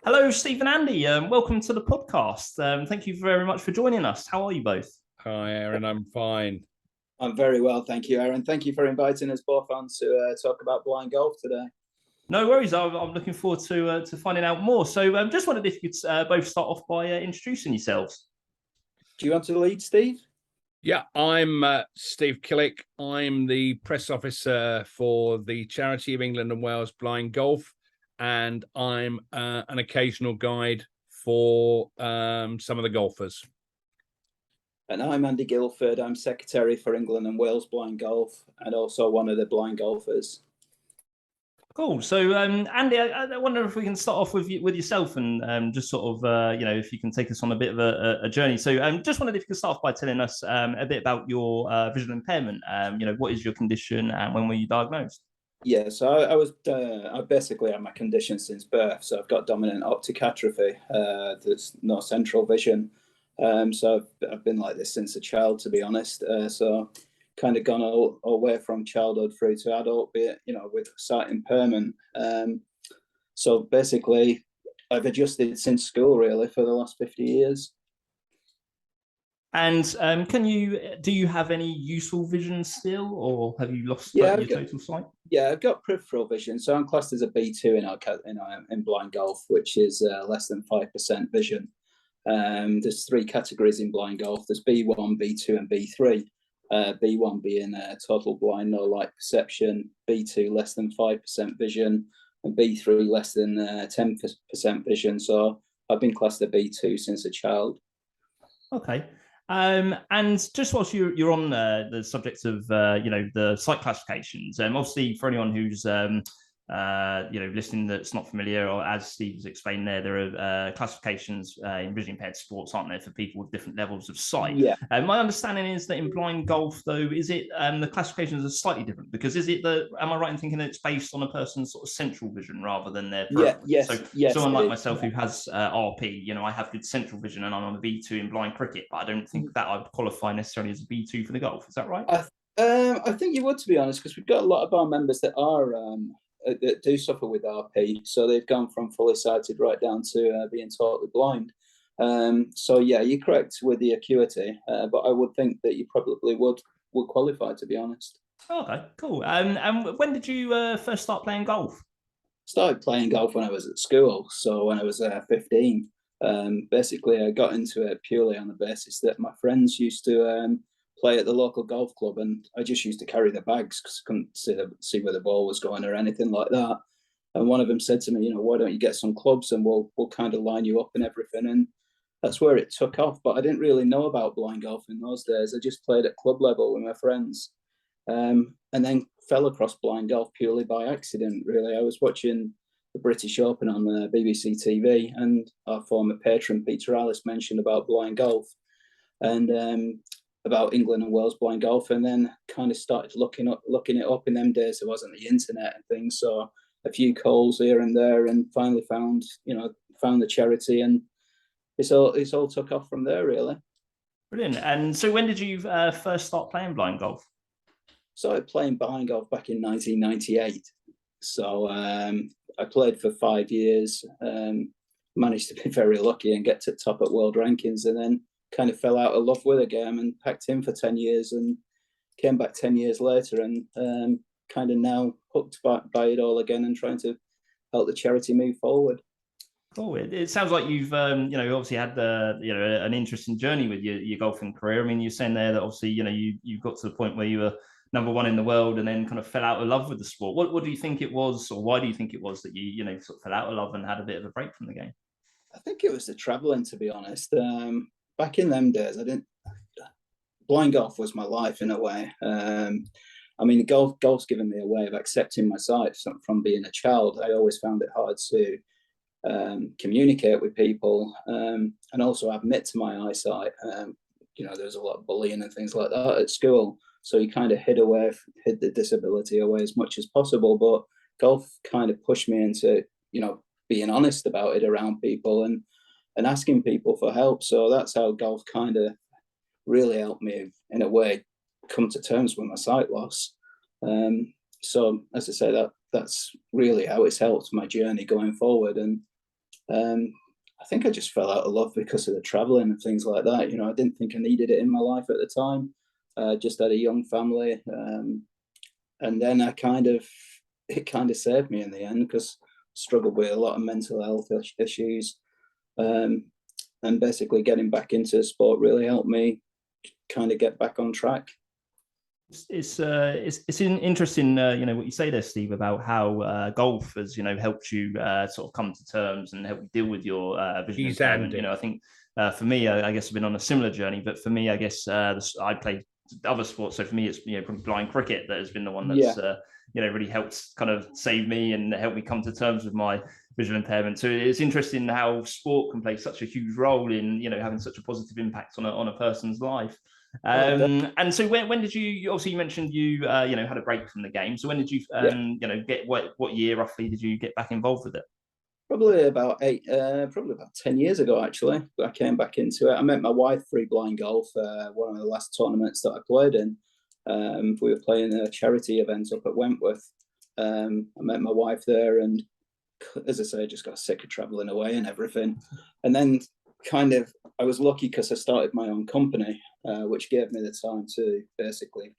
Hello, Steve and Andy. Welcome to the podcast. Thank you very much for joining us. How are you both? Hi, Aaron. I'm fine. I'm very well, thank you, Aaron. Thank you for inviting us both on to talk about blind golf today. No worries. I'm looking forward to finding out more. So, just wondered if you could both start off by introducing yourselves. Do you want to lead, Steve? Yeah, I'm Steve Killick. I'm the press officer for the Charity of England and Wales Blind Golf, and I'm an occasional guide for some of the golfers. And I'm Andy Gilford. I'm secretary for England and Wales Blind Golf, and also one of the blind golfers. Cool. So, Andy, I wonder if we can start off with yourself and just sort of, if you can take us on a bit of a journey. So, just wondered if you could start off by telling us a bit about your visual impairment. What is your condition and when were you diagnosed? Yeah, so I basically had my condition since birth. So I've got dominant optic atrophy. There's no central vision. So I've been like this since a child, to be honest. So kind of gone all way from childhood through to adult, be it, with sight impairment. So basically, I've adjusted since school, really, for the last 50 years. And do you have any useful vision still, or have you lost Yeah, your total sight? Yeah, I've got peripheral vision. So I'm classed as a B2 in blind golf, which is less than 5% vision. There's three categories in blind golf. There's B1, B2, and B3. B1 being total blind, no light perception. B2 less than 5% vision, and B3 less than 10% vision. So I've been classed a B2 since a child. Okay. And just whilst you're on the subject of the site classifications, obviously for anyone who's listening that's not familiar, or as Steve's explained there are classifications in vision impaired sports, aren't there, for people with different levels of sight? Yeah. My understanding is that in blind golf, though, is it the classifications are slightly different, because am I right in thinking that it's based on a person's sort of central vision rather than their peripheral? Yes, So yes, someone like myself who has RP, I have good central vision and I'm on a B2 in blind cricket, but I don't think that I'd qualify necessarily as a B2 for the golf. Is that right? I think you would, to be honest, because we've got a lot of our members that are that do suffer with RP. So they've gone from fully sighted right down to being totally blind. So yeah, you're correct with the acuity, but I would think that you probably would qualify, to be honest. Okay, cool. And when did you first start playing golf? Started playing golf when I was at school. So when I was 15, basically I got into it purely on the basis that my friends used to play at the local golf club, and I just used to carry the bags because I couldn't see where the ball was going or anything like that. And one of them said to me, why don't you get some clubs and we'll kind of line you up and everything. And that's where it took off. But I didn't really know about blind golf in those days. I just played at club level with my friends, and then fell across blind golf purely by accident, really. I was watching the British Open on the BBC TV, and our former patron Peter Alice mentioned about blind golf. And about England and Wales blind golf, and then kind of started looking it up. In them days there wasn't the internet and things, so a few calls here and there, and finally found the charity, and it's all took off from there, really. Brilliant. And so when did you first start playing blind golf? Started playing blind golf back in 1998. So I played for 5 years, managed to be very lucky and get to top at world rankings, and then kind of fell out of love with the game and packed in for 10 years and came back 10 years later, and kind of now hooked by it all again and trying to help the charity move forward. Cool. It sounds like you've obviously had an interesting journey with your golfing career. I mean, you're saying there that obviously you got to the point where you were number one in the world and then kind of fell out of love with the sport. What do you think it was, or why do you think it was that you sort of fell out of love and had a bit of a break from the game? I think it was the traveling, to be honest. Back in them days, blind golf was my life in a way. I mean, golf's given me a way of accepting my sight from being a child. I always found it hard to communicate with people, and also admit to my eyesight. There's a lot of bullying and things like that at school, so you kind of hid the disability away as much as possible. But golf kind of pushed me into being honest about it around people and asking people for help. So that's how golf kind of really helped me, in a way, come to terms with my sight loss. So as I say, that's really how it's helped my journey going forward. And I think I just fell out of love because of the traveling and things like that. I didn't think I needed it in my life at the time. Just had a young family, and then it kind of saved me in the end, because I struggled with a lot of mental health issues, and basically getting back into sport really helped me kind of get back on track. It's interesting, what you say there, Steve, about how golf has, helped you sort of come to terms and help you deal with your vision impairment. I think for me, I guess I've been on a similar journey, but for me, I guess I play other sports. So for me, it's blind cricket that has been the one that's really helped kind of save me and help me come to terms with my visual impairment. So it's interesting how sport can play such a huge role in having such a positive impact on a person's life. And so when did you obviously you mentioned you had a break from the game, so when did you get what year roughly did you get back involved with it? Probably about 10 years ago, actually. I came back into it. I met my wife through blind golf, one of the last tournaments that I played in. We were playing a charity event up at Wentworth. I met my wife there, and as I say, I just got sick of traveling away and everything. And then I was lucky because I started my own company, which gave me the time to basically,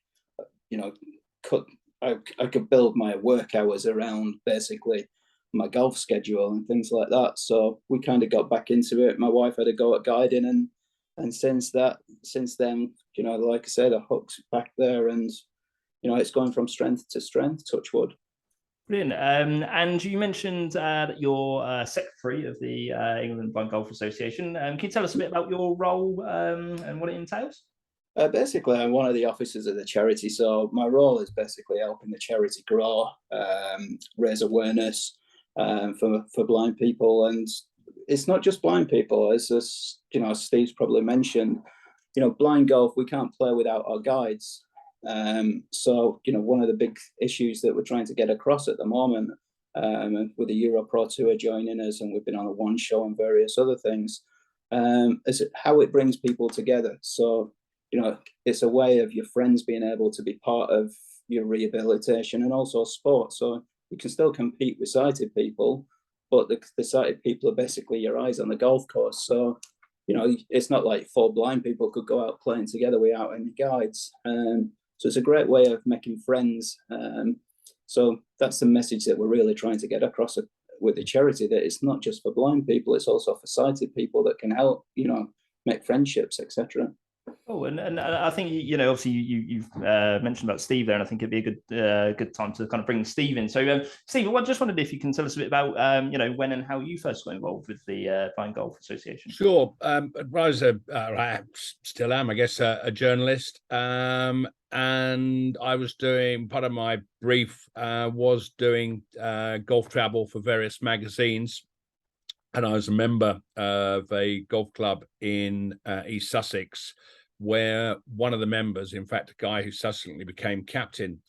I could build my work hours around basically my golf schedule and things like that. So we kind of got back into it. My wife had a go at guiding, and since then, like I said, I hooked back there, and it's going from strength to strength, touch wood. Brilliant. And you mentioned that you're secretary of the England Blind Golf Association. Can you tell us a bit about your role and what it entails? Basically, I'm one of the officers of the charity. So my role is basically helping the charity grow, raise awareness for blind people. And it's not just blind people. It's just, as Steve's probably mentioned, blind golf, we can't play without our guides. So, one of the big issues that we're trying to get across at the moment, with the Euro Pro Tour joining us, and we've been on a one show and various other things, is how it brings people together. So, it's a way of your friends being able to be part of your rehabilitation and also sport. So you can still compete with sighted people, but the sighted people are basically your eyes on the golf course. So, it's not like four blind people could go out playing together without any guides. So it's a great way of making friends. So that's the message that we're really trying to get across with the charity, that it's not just for blind people, it's also for sighted people that can help, make friendships, etc. Oh, and I think obviously you've mentioned about Steve there, and I think it'd be a good time to kind of bring Steve in. So, Steve, I just wondered if you can tell us a bit about when and how you first got involved with the Blind Golf Association. Sure. I still am, I guess, a journalist, and I was doing part of my brief was doing golf travel for various magazines. And I was a member of a golf club in East Sussex, where one of the members, in fact, a guy who subsequently became captain,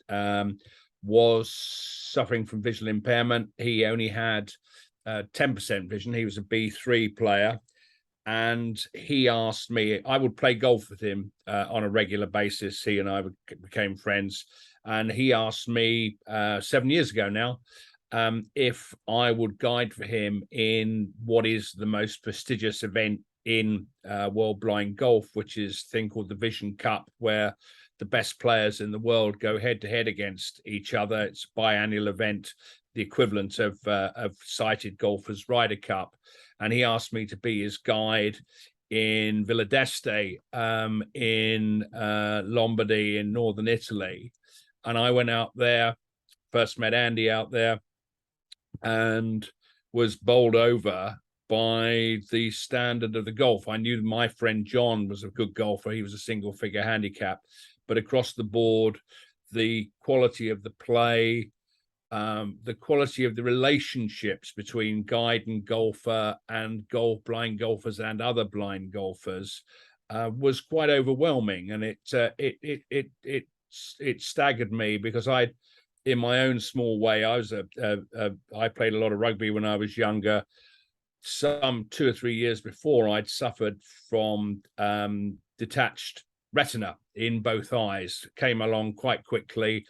was suffering from visual impairment. He only had 10% vision. He was a B3 player. And he asked me, I would play golf with him on a regular basis. He and I became friends. And he asked me 7 years ago now, if I would guide for him in what is the most prestigious event in world blind golf, which is a thing called the Vision Cup, where the best players in the world go head to head against each other. It's a biannual event, the equivalent of sighted golfers' Ryder Cup. And he asked me to be his guide in Villa d'Este, in Lombardy, in northern Italy. And I went out there, first met Andy out there, and was bowled over by the standard of the golf. I knew my friend John was a good golfer. He was a single figure handicap, but across the board, the quality of the play, the quality of the relationships between guide and golfer and blind golfers and other blind golfers was quite overwhelming. And it staggered me, because in my own small way, I played a lot of rugby when I was younger. Some 2 or 3 years before, I'd suffered from detached retina in both eyes, came along quite quickly,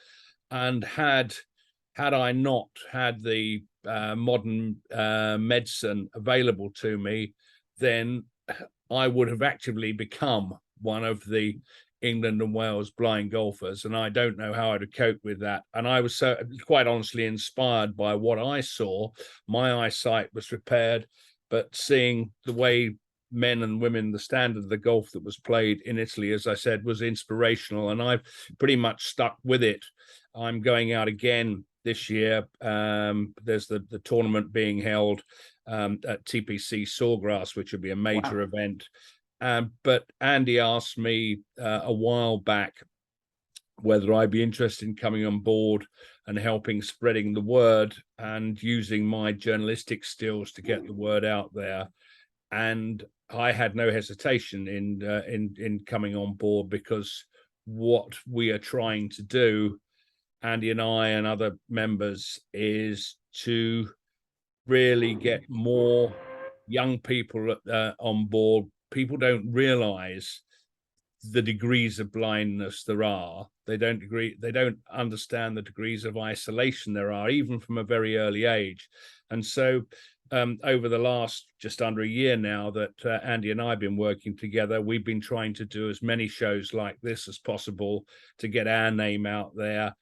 and had had I not had the modern medicine available to me, then I would have actively become one of the England and Wales blind golfers, and I don't know how I'd have coped with that. And I was so quite honestly inspired by what I saw. My eyesight was repaired, but seeing the way men and women, the standard of the golf that was played in Italy, as I said, was inspirational, and I've pretty much stuck with it. I'm going out again this year. There's the tournament being held at TPC Sawgrass, which will be a major event. But Andy asked me a while back whether I'd be interested in coming on board and helping spreading the word and using my journalistic skills to get the word out there. And I had no hesitation in coming on board, because what we are trying to do, Andy and I and other members, is to really get more young people on board. People don't realize the degrees of blindness there are. They don't understand the degrees of isolation there are, even from a very early age. And so over the last just under a year now that Andy and I have been working together, we've been trying to do as many shows like this as possible to get our name out there.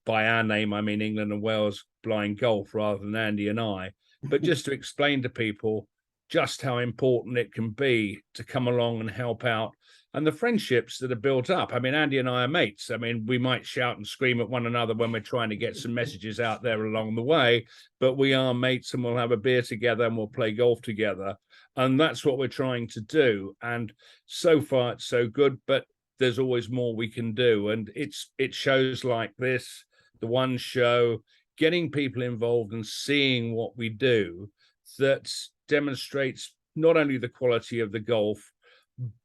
By our name, I mean England and Wales Blind Golf rather than Andy and I. But just to explain to people just how important it can be to come along and help out, and the friendships that are built up. I mean, Andy and I are mates. I mean, we might shout and scream at one another when we're trying to get some messages out there along the way, but we are mates, and we'll have a beer together and we'll play golf together. And that's what we're trying to do. And so far it's so good, but there's always more we can do. And it shows like this, the one show, getting people involved and seeing what we do, that demonstrates not only the quality of the golf,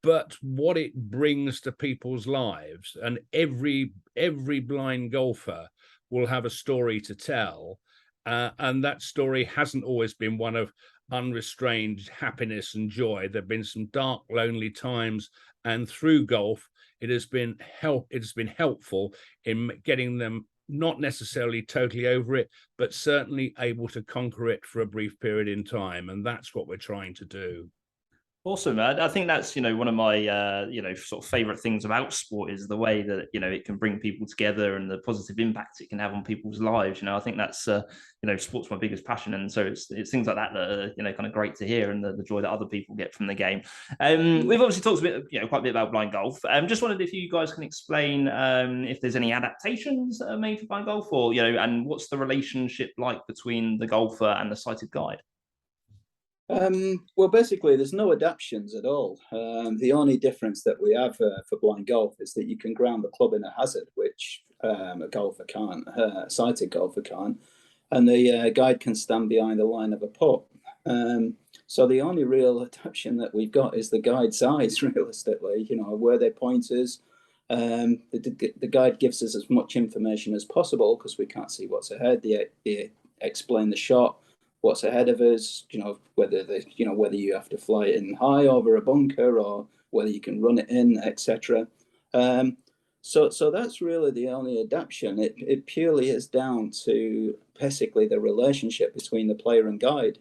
but what it brings to people's lives. And every blind golfer will have a story to tell. And that story hasn't always been one of unrestrained happiness and joy. There have been some dark, lonely times. And through golf, it has been helpful in getting them not necessarily totally over it, but certainly able to conquer it for a brief period in time. And that's what we're trying to do. Awesome, man. I think that's, one of my, sort of favorite things about sport is the way that, it can bring people together and the positive impact it can have on people's lives. I think that's, sport's my biggest passion. And so it's things like that that are, kind of great to hear, and the joy that other people get from the game. We've obviously talked a bit, quite a bit about blind golf. Just wondered if you guys can explain if there's any adaptations that are made for blind golf, or, and what's the relationship like between the golfer and the sighted guide? Well, basically, there's no adaptations at all. The only difference that we have for blind golf is that you can ground the club in a hazard, which a golfer can't, a sighted golfer can't, and the guide can stand behind the line of a putt. So the only real adaptation that we've got is the guide size, realistically, where their pointers. The guide gives us as much information as possible because we can't see what's ahead. They explain the shot, what's ahead of us, whether you have to fly it in high over a bunker or whether you can run it in, etc. So that's really the only adaptation. It purely is down to basically the relationship between the player and guide,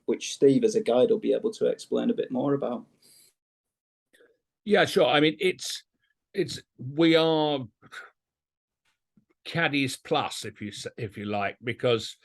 which Steve as a guide will be able to explain a bit more about. Yeah, sure. I mean, we are caddies plus, if you like, because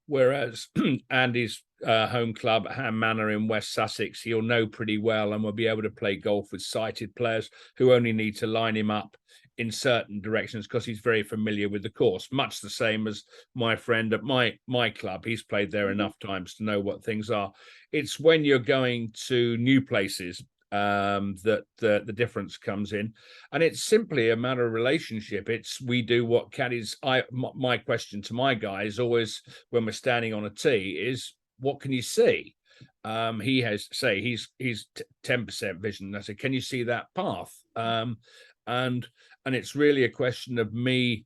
whereas Andy's home club at Ham Manor in West Sussex, he'll know pretty well and will be able to play golf with sighted players who only need to line him up in certain directions because he's very familiar with the course, much the same as my friend at my club. He's played there enough times to know what things are. It's when you're going to new places that the difference comes in, and it's simply a matter of relationship. We do what caddies. My question to my guys always when we're standing on a tee is, what can you see? He has he's 10% vision. I said, can you see that path? And it's really a question of me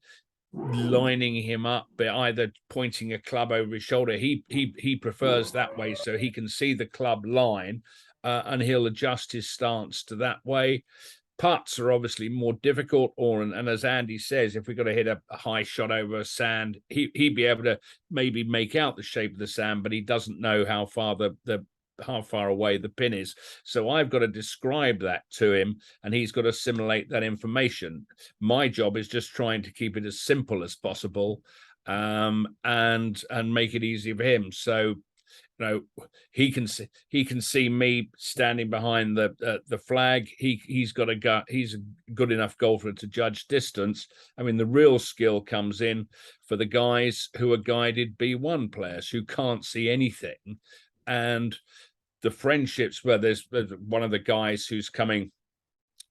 lining him up, but either pointing a club over his shoulder. He prefers that way, so he can see the club line. And he'll adjust his stance to that way. Putts are obviously more difficult, and as Andy says, if we've got to hit a high shot over sand, he'd be able to maybe make out the shape of the sand, but he doesn't know how far how far away the pin is. So I've got to describe that to him, and he's got to assimilate that information. My job is just trying to keep it as simple as possible, and make it easy for him. So, you know, he can see me standing behind the flag. He's a good enough golfer to judge distance. I mean, the real skill comes in for the guys who are guided B1 players who can't see anything, and the friendships where there's one of the guys who's coming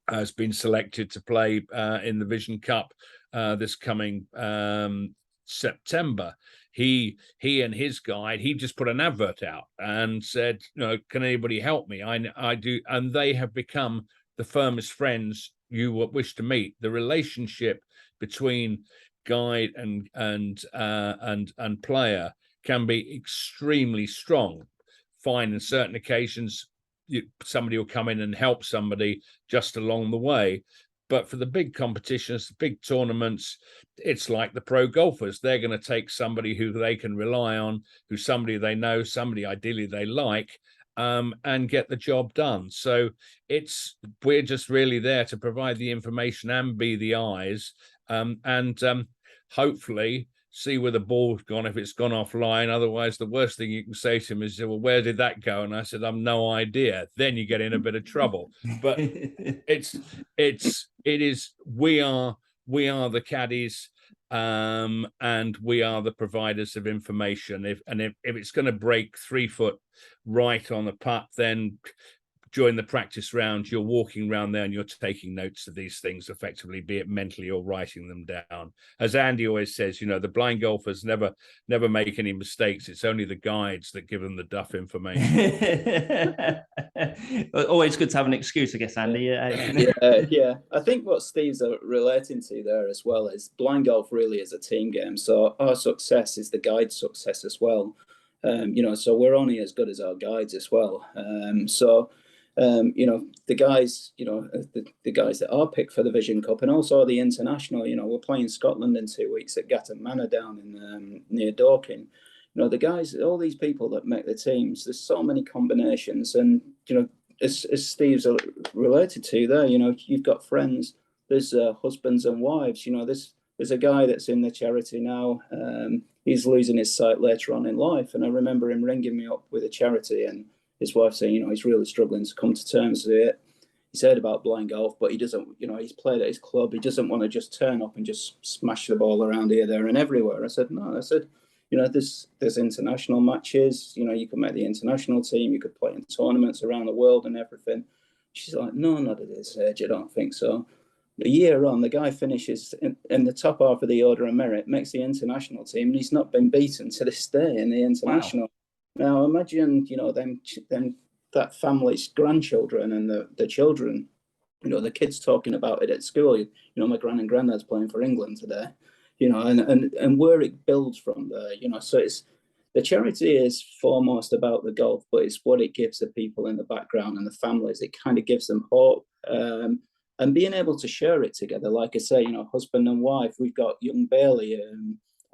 has been selected to play in the Vision Cup this coming September. He and his guide, he just put an advert out and said, can anybody help me? I do, and they have become the firmest friends you wish to meet. The relationship between guide and player can be extremely strong. Fine, in certain occasions, somebody will come in and help somebody just along the way. But for the big competitions, the big tournaments, it's like the pro golfers. They're going to take somebody who they can rely on, who's somebody they know, somebody ideally they like, and get the job done. So we're just really there to provide the information and be the eyes, and hopefully see where the ball's gone if it's gone offline. Otherwise, the worst thing you can say to him is, well, where did that go? And I said, I've no idea. Then you get in a bit of trouble. But we are the caddies, and we are the providers of information. If it's going to break 3 foot right on the putt, then during the practice round, you're walking around there and you're taking notes of these things effectively, be it mentally or writing them down. As Andy always says, the blind golfers never make any mistakes. It's only the guides that give them the duff information. Always good to have an excuse, I guess, Andy. Yeah. I think what Steve's relating to there as well is blind golf really is a team game. So our success is the guide's success as well. So we're only as good as our guides as well. The guys, the guys that are picked for the Vision Cup and also the international, we're playing Scotland in 2 weeks at Gatton Manor down in near Dorking. The guys, all these people that make the teams, there's so many combinations. And, as Steve's related to there, you've got friends, there's husbands and wives, there's a guy that's in the charity now. He's losing his sight later on in life. And I remember him ringing me up with a charity and his wife saying, he's really struggling to come to terms with it. He's heard about blind golf, but he doesn't, he's played at his club. He doesn't want to just turn up and just smash the ball around here, there and everywhere. I said, no, there's international matches. You could make the international team. You could play in tournaments around the world and everything. She's like, no, not at this age. I don't think so. A year on, the guy finishes in the top half of the order of merit, makes the international team, and he's not been beaten to this day in the international. Wow. Now imagine, them that family's grandchildren and the children, the kids talking about it at school. My gran and granddad's playing for England today, and where it builds from there, So it's the charity is foremost about the golf, but it's what it gives the people in the background and the families. It kind of gives them hope, and being able to share it together. Like I say, husband and wife. We've got young Bailey.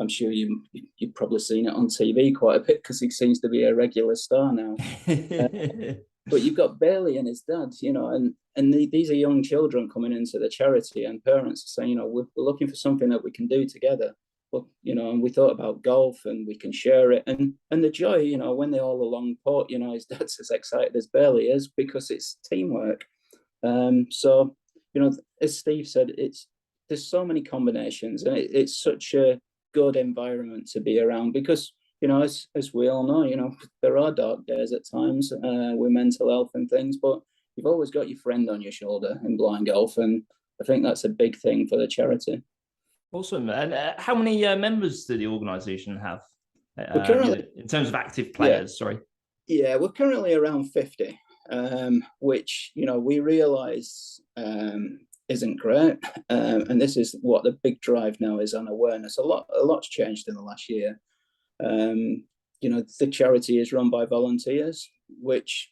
I'm sure you've probably seen it on TV quite a bit because he seems to be a regular star now. But you've got Bailey and his dad, and these are young children coming into the charity, and parents are saying, we're looking for something that we can do together. But, and we thought about golf and we can share it. And the joy, when they're all along port, his dad's as excited as Bailey is because it's teamwork. So, as Steve said, there's so many combinations, and it's such a good environment to be around because, as we all know, there are dark days at times with mental health and things, but you've always got your friend on your shoulder in blind golf. And I think that's a big thing for the charity. Awesome. And how many members do the organisation have? In terms of active players, sorry. Yeah, we're currently around 50, which, we realise isn't great. And this is what the big drive now is on awareness. A lot's changed in the last year. The charity is run by volunteers, which,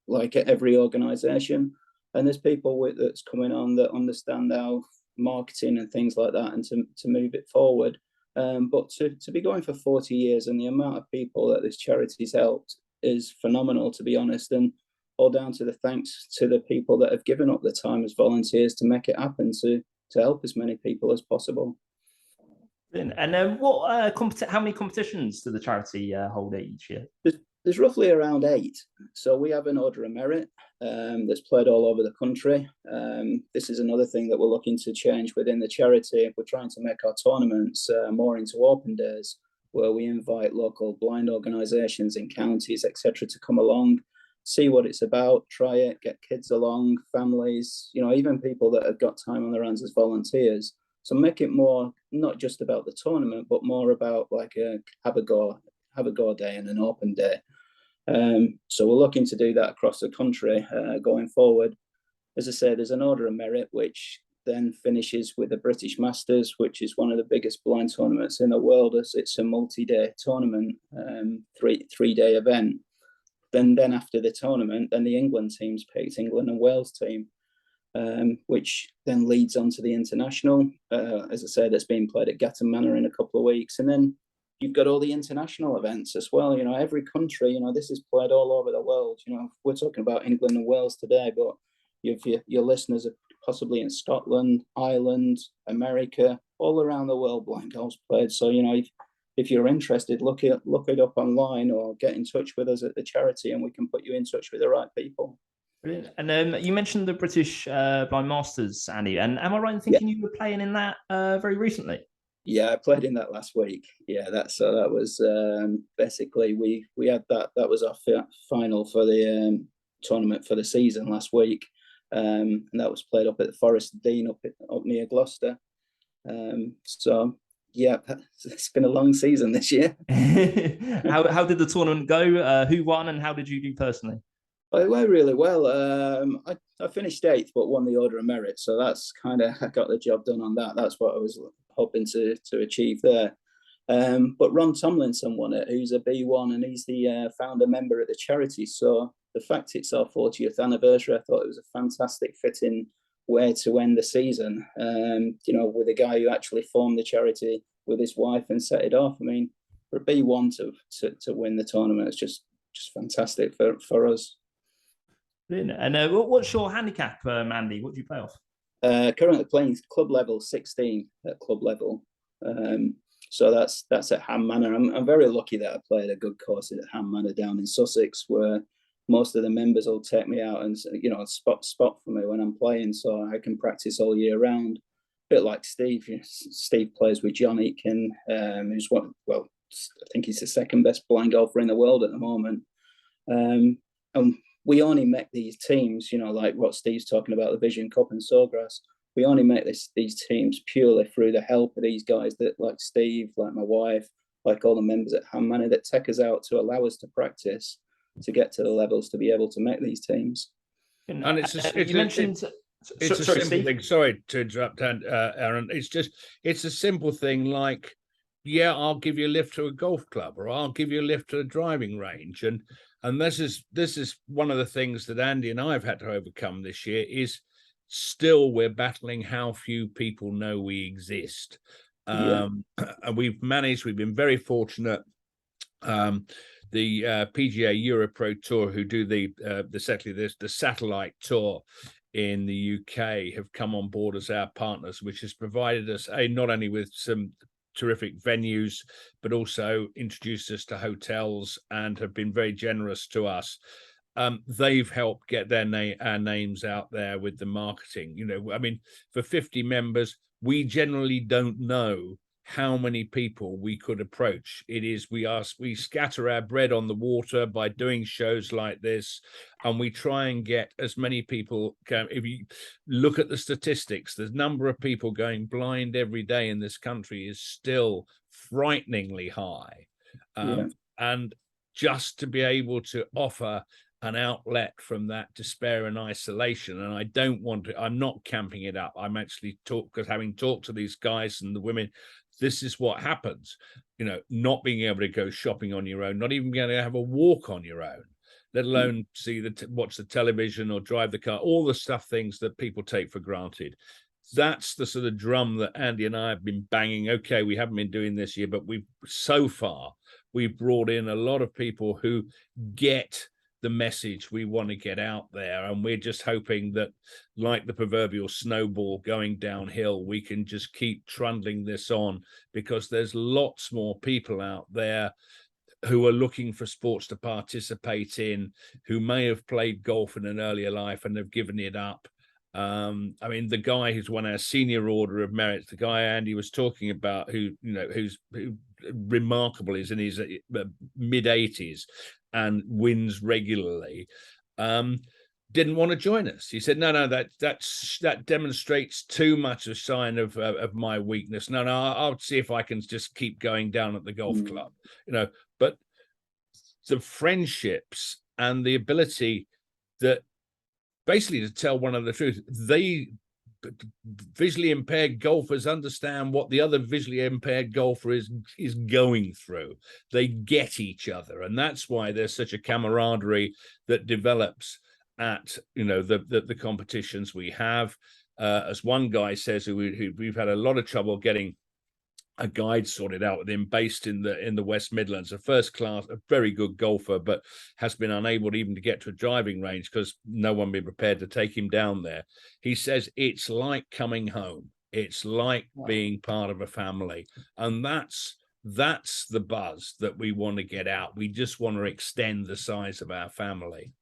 like every organisation, and there's people that's coming on that understand how marketing and things like that, and to move it forward. But to be going for 40 years, and the amount of people that this charity's helped is phenomenal, to be honest, and all down to the thanks to the people that have given up their time as volunteers to make it happen, to help as many people as possible. And how many competitions do the charity hold each year? There's roughly around 8. So we have an Order of Merit that's played all over the country. This is another thing that we're looking to change within the charity. We're trying to make our tournaments more into open days, where we invite local blind organisations in counties, etc., to come along, see what it's about, try it, get kids along, families, even people that have got time on their hands as volunteers. So make it more not just about the tournament, but more about like a have a go day and an open day. So we're looking to do that across the country going forward. As I say, there's an Order of Merit, which then finishes with the British Masters, which is one of the biggest blind tournaments in the world. It's a multi-day tournament, 3-day event. Then after the tournament, then the England team's picked, England and Wales team, which then leads on to the international. As I said, that's being played at Gatton Manor in a couple of weeks. And then you've got all the international events as well. Every country, this is played all over the world. We're talking about England and Wales today, but your listeners are possibly in Scotland, Ireland, America, all around the world, blind golf's played. So, if you're interested, look it up online or get in touch with us at the charity, and we can put you in touch with the right people. Brilliant. And you mentioned the British Blind Masters, Andy, and am I right in thinking you were playing in that very recently? Yeah, I played in that last week. Yeah, that was basically we had that was our final for the tournament for the season last week, and that was played up at the Forest of Dean up near Gloucester. So yeah, it's been a long season this year. How did the tournament go? Who won, and how did you do personally? Well, it went really well. I finished 8th, but won the Order of Merit. So that's I got the job done on that. That's what I was hoping to achieve there. But Ron Tomlinson won it, who's a B1, and he's the founder member of the charity. So the fact it's our 40th anniversary, I thought it was a fantastic fitting way to end the season. With a guy who actually formed the charity with his wife and set it off. I mean, for a B1 to win the tournament, it's just fantastic for us. And what's your handicap, Andy? What do you play off? Currently playing club level 16 at club level. So that's at Ham Manor. I'm very lucky that I played a good course at Ham Manor down in Sussex, where most of the members will take me out and spot for me when I'm playing, so I can practice all year round. A bit like Steve. Steve plays with John Eakin, who's I think he's the second best blind golfer in the world at the moment. And we only make these teams, like what Steve's talking about, the Vision Cup and Sawgrass. We only make these teams purely through the help of these guys that, like Steve, like my wife, like all the members at Ham Manor, that take us out to allow us to practice, to get to the levels to be able to make these teams. And it's a simple thing. Sorry to interrupt, Aaron. It's a simple thing like, yeah, I'll give you a lift to a golf club, or I'll give you a lift to a driving range, and this is one of the things that Andy and I have had to overcome this year. Is still we're battling how few people know we exist. And we've been very fortunate. The PGA Europro Tour, who do the satellite tour in the UK, have come on board as our partners, which has provided us not only with some terrific venues, but also introduced us to hotels and have been very generous to us. They've helped get our names out there with the marketing. I mean, for 50 members, we generally don't know how many people we could approach. We scatter our bread on the water by doing shows like this, and we try and get as many people. If you look at the statistics, the number of people going blind every day in this country is still frighteningly high. And just to be able to offer an outlet from that despair and isolation. And I'm not camping it up. I'm actually because having talked to these guys and the women, this is what happens, not being able to go shopping on your own, not even being able to have a walk on your own. let alone watch the television or drive the car, all the things that people take for granted. That's the sort of drum that Andy and I have been banging. Okay, we haven't been doing this year, but we've brought in a lot of people who get the message we want to get out there, and we're just hoping that, like the proverbial snowball going downhill, we can just keep trundling this on, because there's lots more people out there who are looking for sports to participate in, who may have played golf in an earlier life and have given it up. I mean, the guy who's won our senior order of merit, the guy Andy was talking about, who remarkable, is in his mid-80s and wins regularly, didn't want to join us. He said, no, that demonstrates too much a sign of my weakness. No, I'll see if I can just keep going down at the golf club, but the friendships and the ability that basically to tell one another the truth, they visually impaired golfers understand what the other visually impaired golfer is going through. They get each other, and that's why there's such a camaraderie that develops at the competitions we have. As one guy says, who we've had a lot of trouble getting a guide sorted out with him, based in the West Midlands, a first class, a very good golfer, but has been unable even to get to a driving range because no one been prepared to take him down there. He says it's like coming home. It's like being part of a family, and that's the buzz that we want to get out. We just want to extend the size of our family.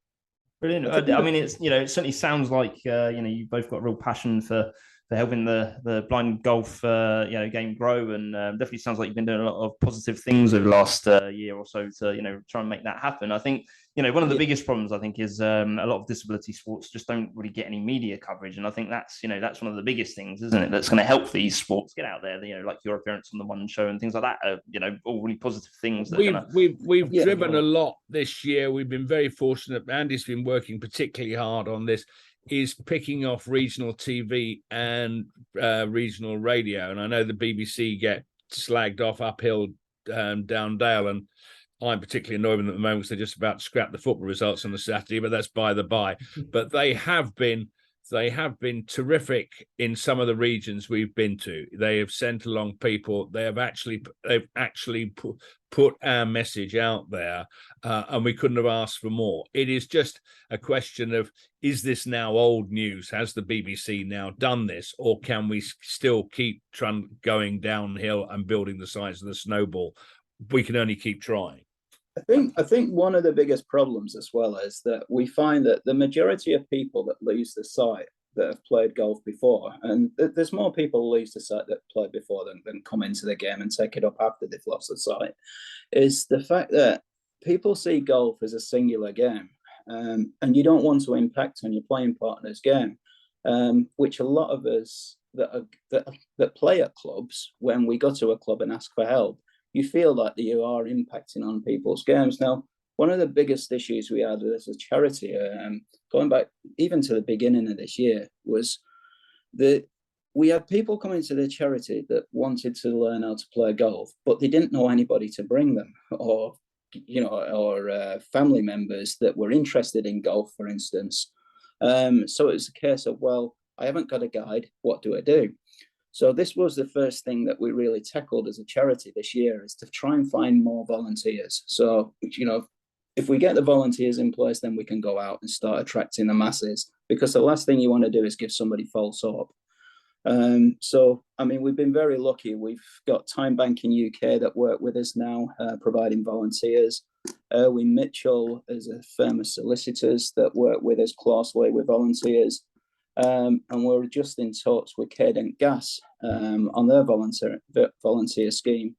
Brilliant. I mean, it certainly sounds like you've both got a real passion for helping the blind golf game grow, and definitely sounds like you've been doing a lot of positive things over the last year or so to try and make that happen. I think one of the biggest problems, I think, is a lot of disability sports just don't really get any media coverage, and I think that's that's one of the biggest things, isn't it? That's going to help these sports get out there. Like your appearance on the One Show and things like that. All really positive things. We've driven a lot this year. We've been very fortunate. Andy's been working particularly hard on this, is picking off regional TV and regional radio. And I know the BBC get slagged off uphill down Dale, and I'm particularly annoyed with them at the moment because they're just about to scrap the football results on the Saturday, but that's by the by. But they have been terrific in some of the regions we've been to. They have sent along people. They've actually put our message out there, and we couldn't have asked for more. It is just a question of, is this now old news? Has the BBC now done this, or can we still keep going downhill and building the size of the snowball? We can only keep trying. I think one of the biggest problems as well is that we find that the majority of people that lose the sight that have played golf before, and there's more people lose the sight that played before than come into the game and take it up after they've lost the sight, is the fact that people see golf as a singular game, and you don't want to impact on your playing partner's game, which a lot of us that play at clubs, when we go to a club and ask for help, you feel like that you are impacting on people's games. Now, one of the biggest issues we had as a charity, going back even to the beginning of this year, was that we had people coming to the charity that wanted to learn how to play golf, but they didn't know anybody to bring them, or family members that were interested in golf, for instance. So it was a case of, well, I haven't got a guide. What do I do? So this was the first thing that we really tackled as a charity this year, is to try and find more volunteers. So, if we get the volunteers in place, then we can go out and start attracting the masses, because the last thing you want to do is give somebody false hope. So, I mean, we've been very lucky. We've got Time Bank in UK that work with us now, providing volunteers. Erwin Mitchell is a firm of solicitors that work with us closely with volunteers. And we're just in talks with Cadent Gas on their volunteer scheme.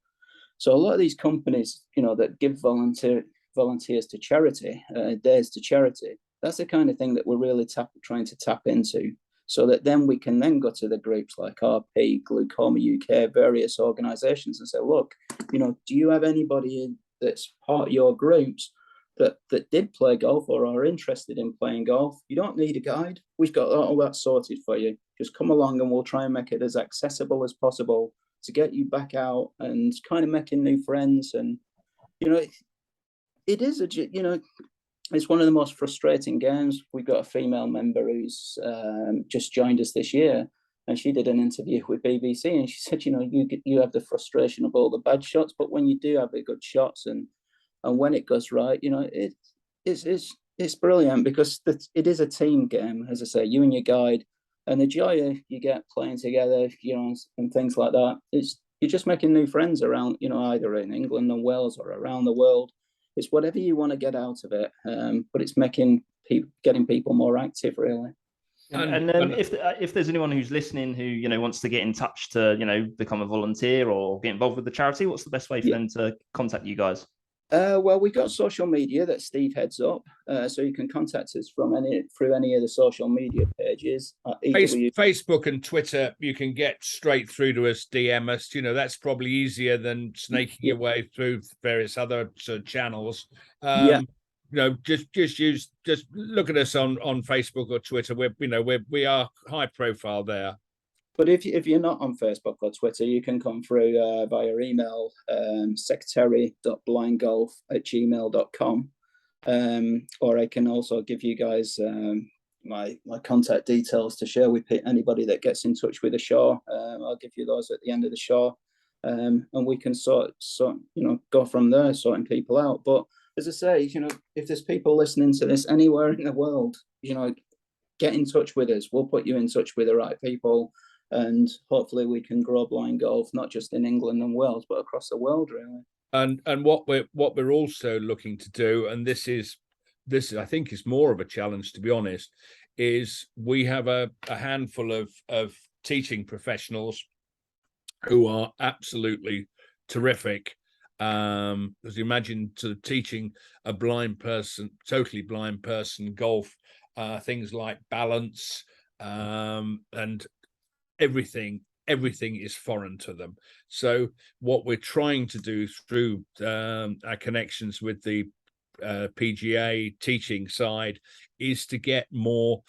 So a lot of these companies, that give volunteers to charity, days to charity, that's the kind of thing that we're really trying to tap into, so that then we can then go to the groups like RP, Glaucoma UK, various organisations, and say, look, do you have anybody that's part of your groups that did play golf or are interested in playing golf? You don't need a guide. We've got all that sorted for you. Just come along and we'll try and make it as accessible as possible to get you back out and kind of making new friends. And, it is it's one of the most frustrating games. We've got a female member who's just joined us this year, and she did an interview with BBC, and she said, you have the frustration of all the bad shots, but when you do have the good shots, and when it goes right, it's brilliant, because it is a team game, as I say, you and your guide, and the joy you get playing together, and things like that. You're just making new friends around, either in England and Wales or around the world. It's whatever you want to get out of it, but it's getting people more active, really. And if there's anyone who's listening who wants to get in touch to become a volunteer or get involved with the charity, what's the best way for them to contact you guys? Well, we've got social media that Steve heads up, so you can contact us through any of the social media pages. Facebook and Twitter, you can get straight through to us, DM us. That's probably easier than snaking your way through various other channels. Just look at us on Facebook or Twitter. We are high profile there. But if you're not on Facebook or Twitter, you can come through via email, secretary.blindgolf@gmail.com. Or I can also give you guys my contact details to share with anybody that gets in touch with the show. I'll give you those at the end of the show. And we can go from there, sorting people out. But as I say, if there's people listening to this anywhere in the world, get in touch with us. We'll put you in touch with the right people. And hopefully we can grow blind golf, not just in England and Wales, but across the world, really. And what we're also looking to do, and this I think is more of a challenge, to be honest, is we have a handful of teaching professionals who are absolutely terrific. As you imagine, teaching a totally blind person golf, things like balance, and everything is foreign to them. So what we're trying to do through our connections with the PGA teaching side is to get more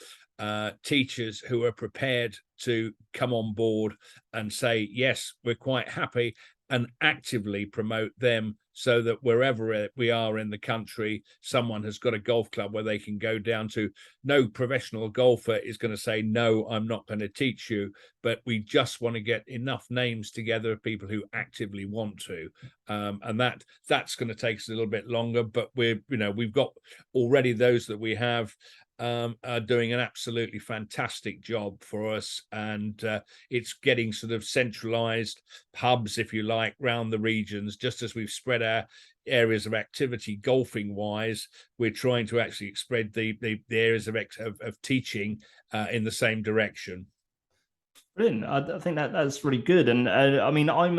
teachers who are prepared to come on board and say, yes, we're quite happy, and actively promote them, so that wherever we are in the country, someone has got a golf club where they can go down to. No professional golfer is going to say, no, I'm not going to teach you, but we just want to get enough names together of people who actively want to. And that's going to take us a little bit longer, but we've got already those that we have are doing an absolutely fantastic job for us, and it's getting sort of centralized hubs, if you like, around the regions. Just as we've spread our areas of activity golfing wise, we're trying to actually spread the areas of teaching in the same direction. Brilliant. I think that's really good. And I mean, I'm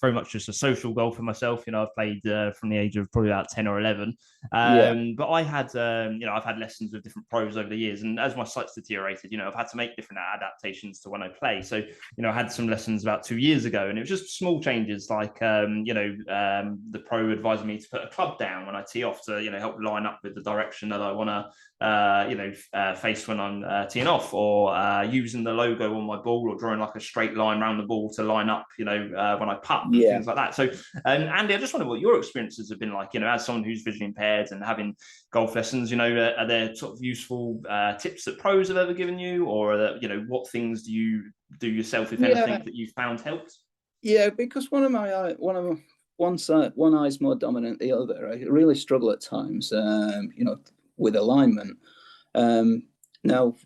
very much just a social golfer myself. I've played from the age of probably about 10 or 11. But I had, I've had lessons with different pros over the years. And as my sight's deteriorated, I've had to make different adaptations to when I play. So, I had some lessons about 2 years ago, and it was just small changes like, the pro advising me to put a club down when I tee off to, help line up with the direction that I want to, face when I'm teeing off, or using the logo on my ball, or drawing like a straight line around the ball to line up, when I putt, and things like that. So, Andy, I just wonder what your experiences have been like, as someone who's visually impaired and having golf lessons. Are there sort of useful tips that pros have ever given you, or what things do you do yourself, if anything, that you found helped? Yeah, because one eye's more dominant than the other. I really struggle at times, with alignment. Now,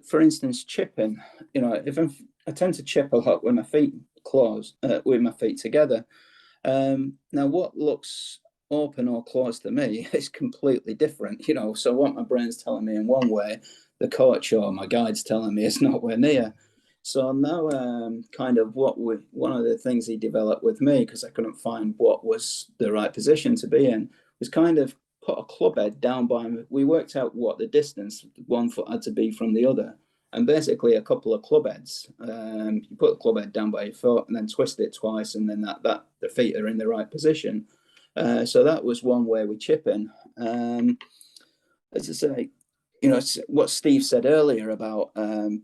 for instance, chipping, if I tend to chip a lot with my feet closed, with my feet together. Now, what looks open or closed to me is completely different, so what my brain's telling me in one way, the coach or my guide's telling me it's nowhere near. So now, one of the things he developed with me, because I couldn't find what was the right position to be in, was kind of put a club head down by me. We worked out what the distance one foot had to be from the other, and basically a couple of club heads. You put the club head down by your foot and then twist it twice, and then that the feet are in the right position. So that was one way we chip in. As I say, what Steve said earlier about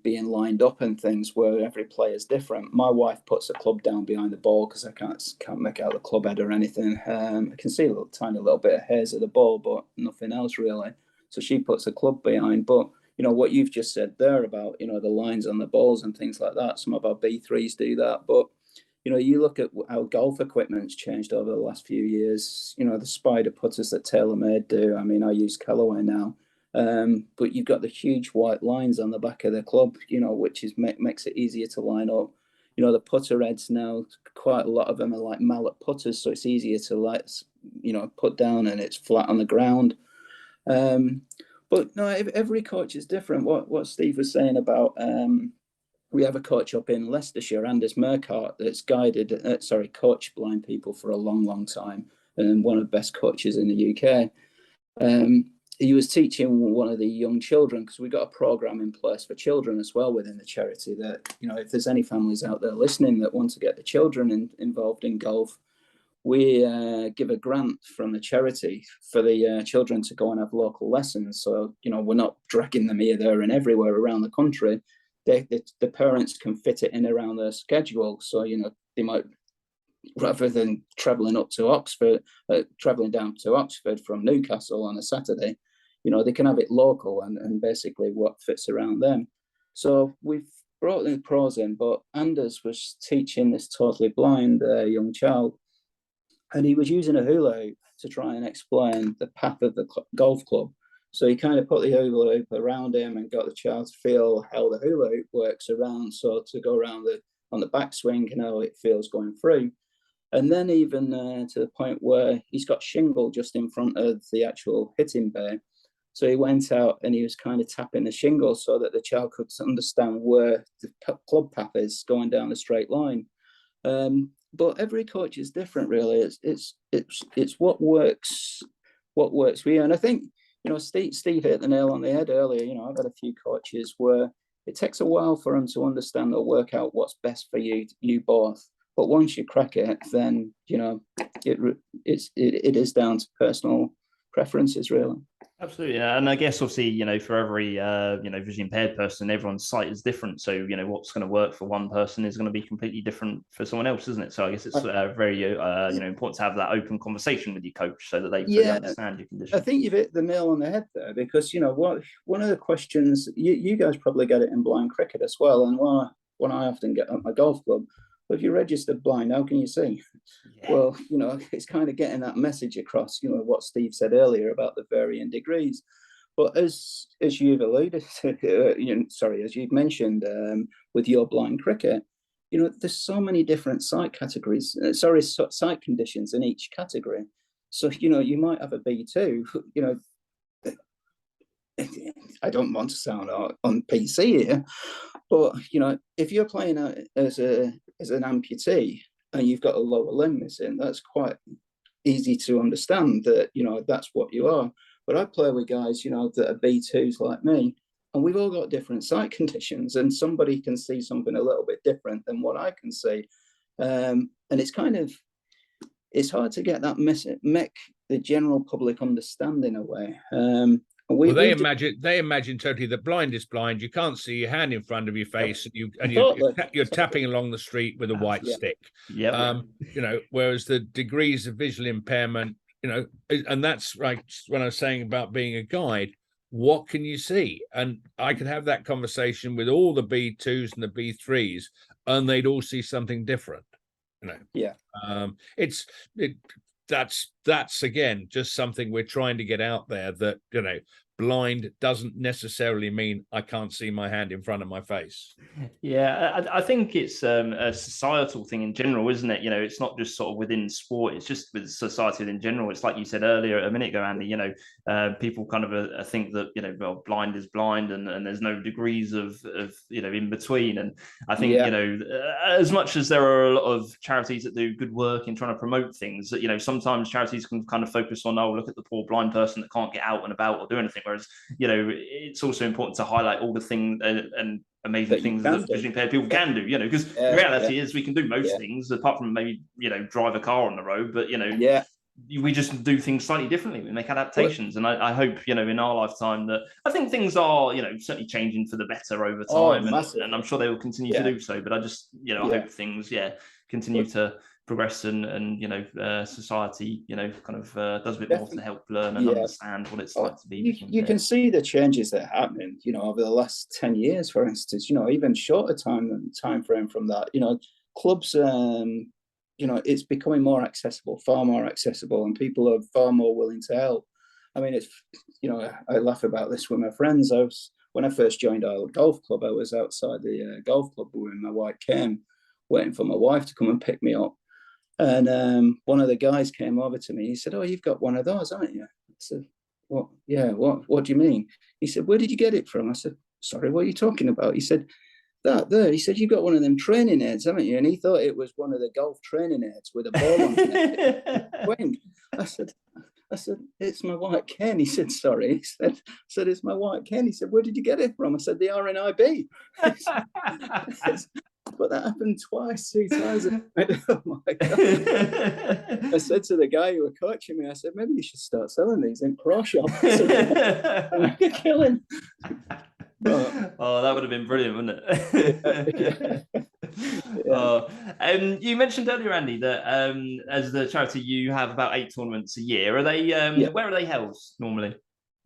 being lined up and things where every player is different. My wife puts a club down behind the ball because I can't make out the club head or anything. I can see a tiny little bit of hairs of the ball, but nothing else really. So she puts a club behind. But what you've just said there about the lines on the balls and things like that. Some of our B3s do that, but you look at how golf equipment's changed over the last few years. The spider putters that TaylorMade do. I mean, I use Callaway now. But you've got the huge white lines on the back of the club, which makes it easier to line up. The putter heads now, quite a lot of them are like mallet putters, so it's easier to put down and it's flat on the ground. But no, every coach is different. What Steve was saying about we have a coach up in Leicestershire, Anders Merkart, that's coached blind people for a long, long time, and one of the best coaches in the UK. He was teaching one of the young children, because we've got a program in place for children as well within the charity, that if there's any families out there listening that want to get the children involved in golf, we give a grant from the charity for the children to go and have local lessons. So we're not dragging them here, there and everywhere around the country. The parents can fit it in around their schedule, so they might, rather than traveling down to Oxford from Newcastle on a Saturday, they can have it local and basically what fits around them. So we've brought the pros in, but Anders was teaching this totally blind young child, and he was using a hula hoop to try and explain the path of the golf club. So he kind of put the hula hoop around him and got the child to feel how the hula hoop works around, so to go around on the backswing and how it feels going through. And then even to the point where he's got shingle just in front of the actual hitting bay. So he went out and he was kind of tapping the shingle so that the child could understand where the club path is going down a straight line. But every coach is different, really. It's what works for you. And I think Steve hit the nail on the head earlier. I've had a few coaches where it takes a while for them to understand or work out what's best for you both. But once you crack it, then it is down to personal preferences, really. Absolutely, and I guess obviously for every visually impaired person, everyone's sight is different. So what's going to work for one person is going to be completely different for someone else, isn't it? So I guess it's very important to have that open conversation with your coach so that they fully understand your condition. I think you've hit the nail on the head there, because one of the questions you guys probably get it in blind cricket as well, and when I often get at my golf club. If you're registered blind, how can you see? Yeah. Well, it's kind of getting that message across, what Steve said earlier about the varying degrees. But as you've alluded to, as you've mentioned with your blind cricket, there's so many different sight categories, sight conditions in each category. So, you might have a B2, I don't want to sound on PC here, but if you're playing as an amputee and you've got a lower limb missing, that's quite easy to understand that that's what you are. But I play with guys that are B2s like me, and we've all got different sight conditions, and somebody can see something a little bit different than what I can see, and it's hard to get that make the general public understanding away. They imagine totally that blind is blind. You can't see your hand in front of your face, and you're tapping along the street with a white stick. Yeah. Whereas the degrees of visual impairment, and that's right. When I was saying about being a guide, what can you see? And I could have that conversation with all the B2s and the B3s, and they'd all see something different. Yeah. That's again just something we're trying to get out there, that blind doesn't necessarily mean I can't see my hand in front of my face. Yeah, I think it's a societal thing in general, isn't it? It's not just sort of within sport, it's just with society in general. It's like you said earlier a minute ago, Andy, people kind of think that, blind is blind and there's no degrees of in between. And I think, as much as there are a lot of charities that do good work in trying to promote things, that, sometimes charities can kind of focus on, look at the poor blind person that can't get out and about or do anything. Whereas, it's also important to highlight all the things and amazing things that visually impaired people can do, because the reality is we can do most things apart from maybe, drive a car on the road, but, we just do things slightly differently. We make adaptations, and I hope, you know, in our lifetime that I think things are, you know, certainly changing for the better over time, and I'm sure they will continue to do so. But I just, you know, I hope things, continue to progress, and you know, society, you know, kind of does a bit more to help learn and understand what it's like to be. You can see the changes that are happening, you know, over the last 10 years, for instance, you know, even shorter time frame from that, you know, clubs, you know, it's becoming more accessible, far more accessible, and people are far more willing to help. I mean, it's, you know, I laugh about this with my friends. When I first joined Island Golf Club, I was outside the golf club wearing my white cane, waiting for my wife to come and pick me up. And one of the guys came over to me. He said, "Oh, you've got one of those, haven't you?" I said, "What? Yeah, what do you mean?" He said, "Where did you get it from?" I said, "Sorry, what are you talking about?" He said, "That there." He said, "You got one of them training aids, haven't you?" And he thought it was one of the golf training aids with a ball on it. I said, "It's my white cane." He said, "Sorry." He said, "It's my white cane." He said, "Where did you get it from?" I said, "The RNIB." But that happened twice, 2 times. Oh my God. I said to the guy who was coaching me, I said, "Maybe you should start selling these in pro shops and make a killing." Oh, that would have been brilliant, wouldn't it? You mentioned earlier, Andy, that as the charity, you have about 8 tournaments a year. Are they where are they held normally?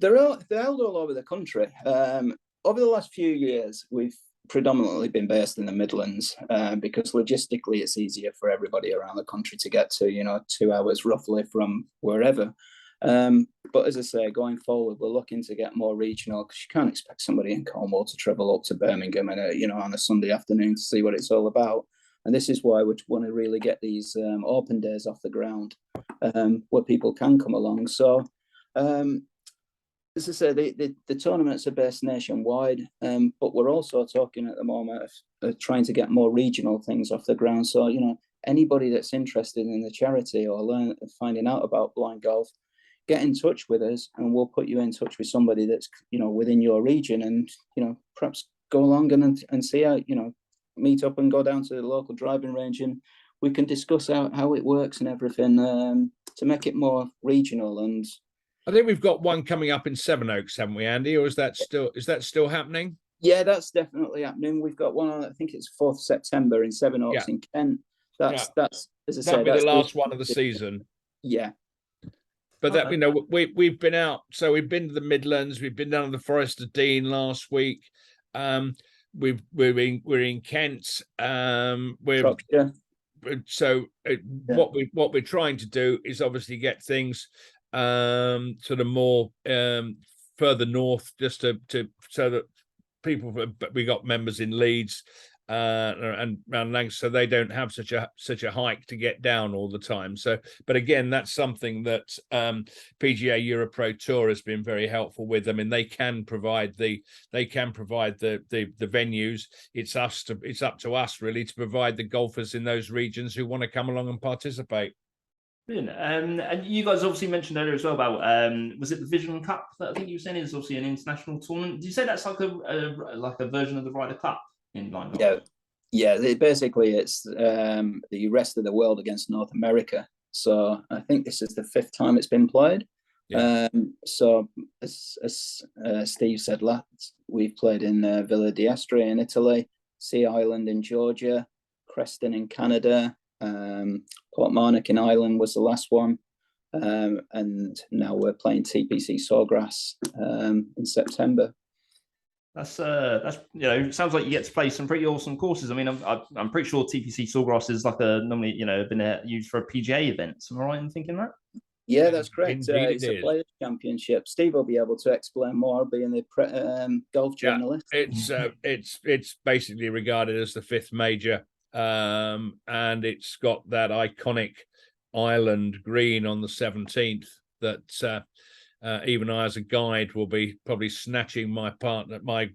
They're held all over the country. Over the last few years, we've predominantly been based in the Midlands because logistically it's easier for everybody around the country to get to, you know, 2 hours roughly from wherever. But as I say, going forward, we're looking to get more regional, because you can't expect somebody in Cornwall to travel up to Birmingham and you know, on a Sunday afternoon to see what it's all about. And this is why we want to really get these open days off the ground where people can come along. So as I say, the tournaments are based nationwide, but we're also talking at the moment of trying to get more regional things off the ground. So, you know, anybody that's interested in the charity or finding out about blind golf, get in touch with us, and we'll put you in touch with somebody that's, you know, within your region, and, you know, perhaps go along and see how, you know, meet up and go down to the local driving range, and we can discuss how it works and everything to make it more regional. And I think we've got one coming up in Sevenoaks, haven't we, Andy? Or is that still happening? Yeah, that's definitely happening. We've got one on, I think it's 4th September in Sevenoaks in Kent. That's as I say, that'll be the last one of the season. Yeah. But that, you know, we've been out, so we've been to the Midlands, we've been down to the Forest of Dean last week. We're in Kent. What we're trying to do is obviously get things sort of more further north, just to so that people, we got members in Leeds and around Lancashire, so they don't have such a hike to get down all the time. So, but again, that's something that PGA Europro Tour has been very helpful with. I mean, they can provide the venues. It's up to us really to provide the golfers in those regions who want to come along and participate. Brilliant. And you guys obviously mentioned earlier as well about was it the Vision Cup that I think you were saying is obviously an international tournament? Did you say that's like a version of the Ryder Cup in blind golf? Yeah. Basically, it's the rest of the world against North America. So I think this is the 5th time it's been played. Yeah. So as Steve said, we've played in Villa d'Este in Italy, Sea Island in Georgia, Creston in Canada. Portmarnock in Ireland was the last one, and now we're playing TPC Sawgrass in September. That's you know, sounds like you get to play some pretty awesome courses. I mean, I'm pretty sure TPC Sawgrass is like normally, you know, been used for a PGA event. Am I right in thinking that? Yeah, that's correct. It's a Players Championship. Steve will be able to explain more, being the golf journalist. It's basically regarded as the 5th major. And it's got that iconic island green on the 17th that even I, as a guide, will be probably snatching my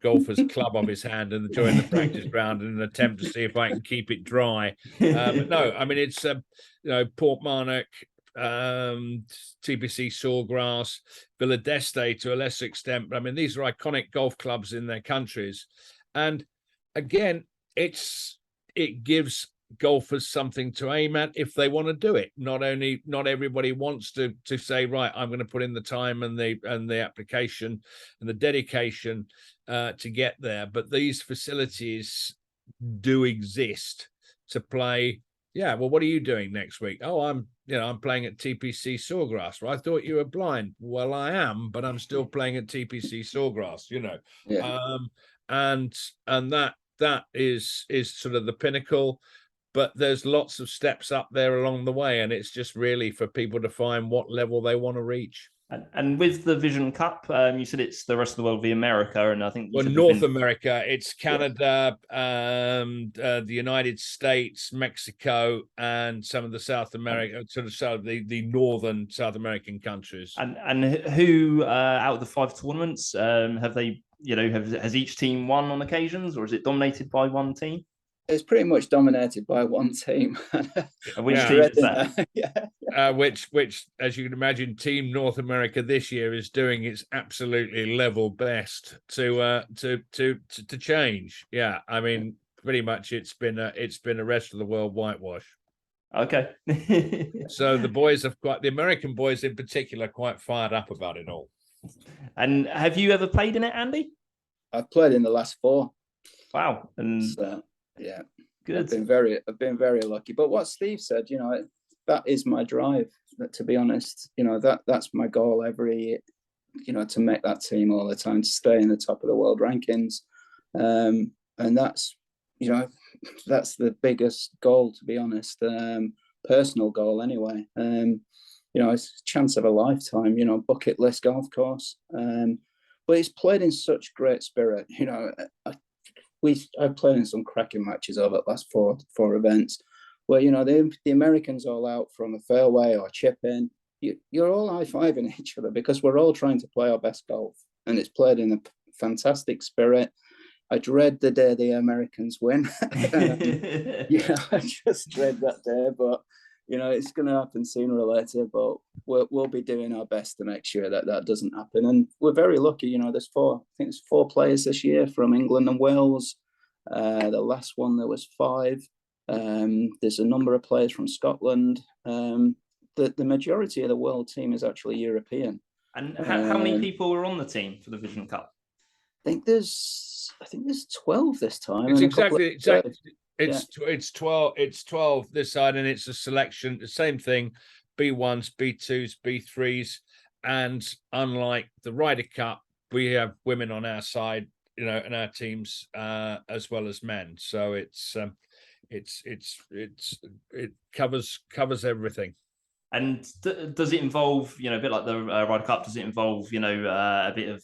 golfer's club off his hand and during the practice round in an attempt to see if I can keep it dry. But no, I mean, it's you know, Portmarnock, TPC Sawgrass, Villa d'Este to a lesser extent. But I mean, these are iconic golf clubs in their countries, and again, it gives golfers something to aim at if they want to do it. Not everybody wants to say, right, I'm going to put in the time and the application and the dedication to get there. But these facilities do exist to play. Yeah, well, what are you doing next week? Oh, I'm playing at TPC Sawgrass. Well, I thought you were blind. Well, I am, but I'm still playing at TPC Sawgrass, Yeah. And that is sort of the pinnacle, but there's lots of steps up there along the way, and it's just really for people to find what level they want to reach. And with the Vision Cup, you said it's the rest of the world via America, and I think you said North America, it's Canada, the United States, Mexico, and some of the South America, the northern South American countries. And who out of the 5 tournaments have they? Has each team won on occasions, or is it dominated by one team? It's pretty much dominated by one team. Which team is that? Which, as you can imagine, Team North America this year is doing its absolutely level best to change. Yeah, I mean, pretty much it's been a rest of the world whitewash. Okay. So the American boys in particular, quite fired up about it all. And have you ever played in it, Andy? I've played in the last 4. Wow. And so, yeah, good. I've been very lucky. But what Steve said, that is my drive. To be honest, that's my goal every year, to make that team all the time, to stay in the top of the world rankings, and that's that's the biggest goal, to be honest. Personal goal anyway. It's a chance of a lifetime. Bucket list golf course. But he's played in such great spirit. I've played in some cracking matches over the last four events where, the Americans all out from a fairway or chip in. You're all high-fiving each other because we're all trying to play our best golf. And it's played in a fantastic spirit. I dread the day the Americans win. I just dread that day. But, it's going to happen sooner or later. But we'll be doing our best to make sure that doesn't happen. And we're very lucky. There's 4 players this year from England and Wales. The last one, there was 5. There's a number of players from Scotland. The majority of the world team is actually European. And how many people were on the team for the Vision Cup? I think there's 12 this time. It's exactly. It's 12. It's 12 this side, and it's a selection. The same thing: B1s, B2s, B3s, and unlike the Ryder Cup, we have women on our side, in our teams as well as men. So it covers everything. And does it involve, a bit like the Ryder Cup? Does it involve, a bit of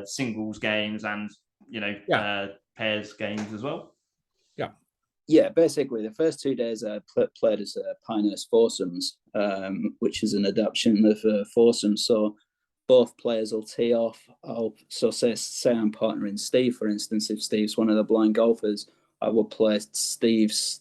singles games and pairs games as well? Yeah, basically the first 2 days I played as Pioneers foursomes, which is an adaptation of foursomes. So both players will tee off. Say I'm partnering Steve, for instance. If Steve's one of the blind golfers, I will play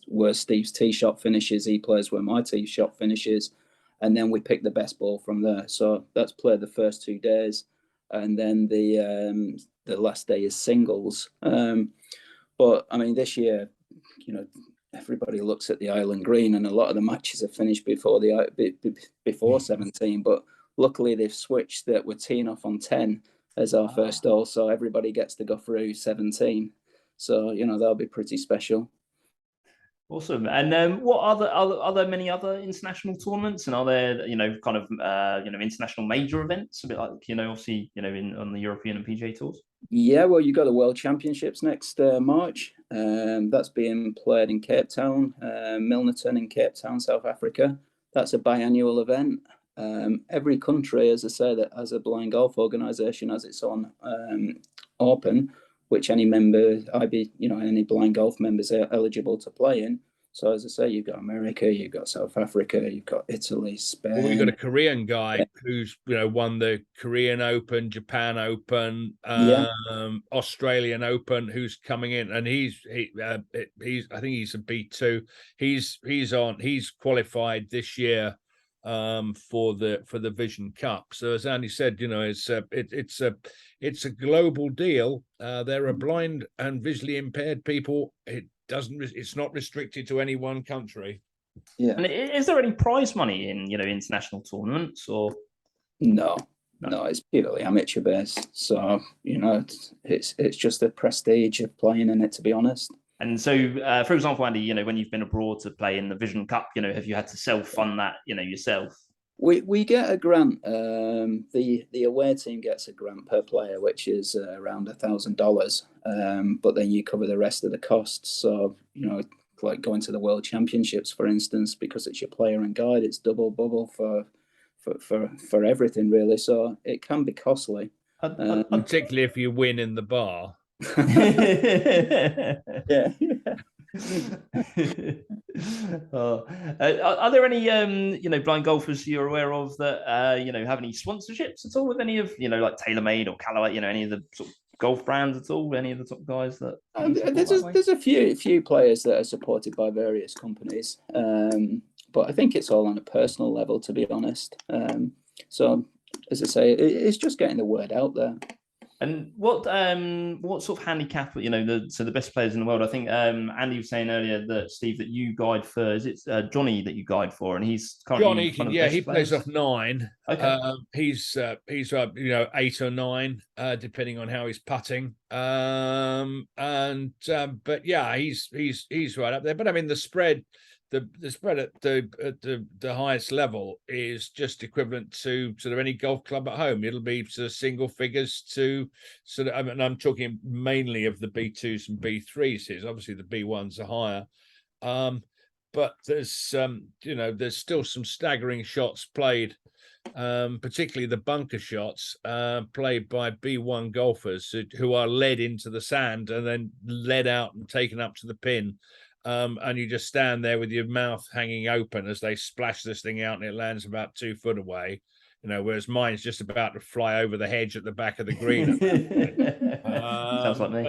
where Steve's tee shot finishes. He plays where my tee shot finishes, and then we pick the best ball from there. So that's played the first 2 days, and then the last day is singles. But I mean, this year, everybody looks at the Island Green, and a lot of the matches are finished before 17. But luckily, they've switched that we're teeing off on 10 as our first hole, so everybody gets to go through 17. So that'll be pretty special. Awesome. And what are there many other international tournaments, and are there kind of international major events, a bit like obviously on the European and PGA tours? Yeah, well, you got the World Championships next March. That's being played in Cape Town, Milnerton in Cape Town, South Africa. That's a biannual event. Every country, as I say, that has a blind golf organisation has its own Open, which any member, any blind golf members are eligible to play in. So as I say, you've got America, you've got South Africa, you've got Italy, Spain. Well, we've got a Korean guy who's won the Korean Open, Japan Open, Australian Open, who's coming in, and he's I think he's a B2. He's qualified this year for the Vision Cup. So as Andy said, it's a global deal. There are blind and visually impaired people it's not restricted to any one country. Yeah. And is there any prize money in, international tournaments or? No, it's purely amateur based. So, it's just the prestige of playing in it, to be honest. And so, for example, Andy, when you've been abroad to play in the Vision Cup, have you had to self-fund that, yourself? We get a grant. The away team gets a grant per player, which is around $1,000. But then you cover the rest of the costs. So, like going to the World Championships, for instance, because it's your player and guide, it's double bubble for everything, really. So it can be costly. Particularly if you win in the bar. Yeah. Are there any blind golfers you're aware of that have any sponsorships at all with any of like TaylorMade or Callaway, any of the sort of golf brands at all? Any of the top guys that there's a few players that are supported by various companies, but I think it's all on a personal level, to be honest. So as I say, it's just getting the word out there. And what sort of handicap, so the best players in the world? I think Andy was saying earlier that, Steve, that you guide for, is it Johnny that you guide for? And he's currently he plays off 9. Okay. He's 8 or 9, depending on how he's putting. But yeah, he's right up there. But I mean, the spread. The spread at the highest level is just equivalent to sort of any golf club at home. It'll be sort of single figures to sort of, and I'm talking mainly of the B2s and B3s. Obviously the B1s are higher, but there's there's still some staggering shots played, particularly the bunker shots played by B1 golfers who are led into the sand and then led out and taken up to the pin. And you just stand there with your mouth hanging open as they splash this thing out, and it lands about 2 foot away. Whereas mine's just about to fly over the hedge at the back of the green. Sounds like me.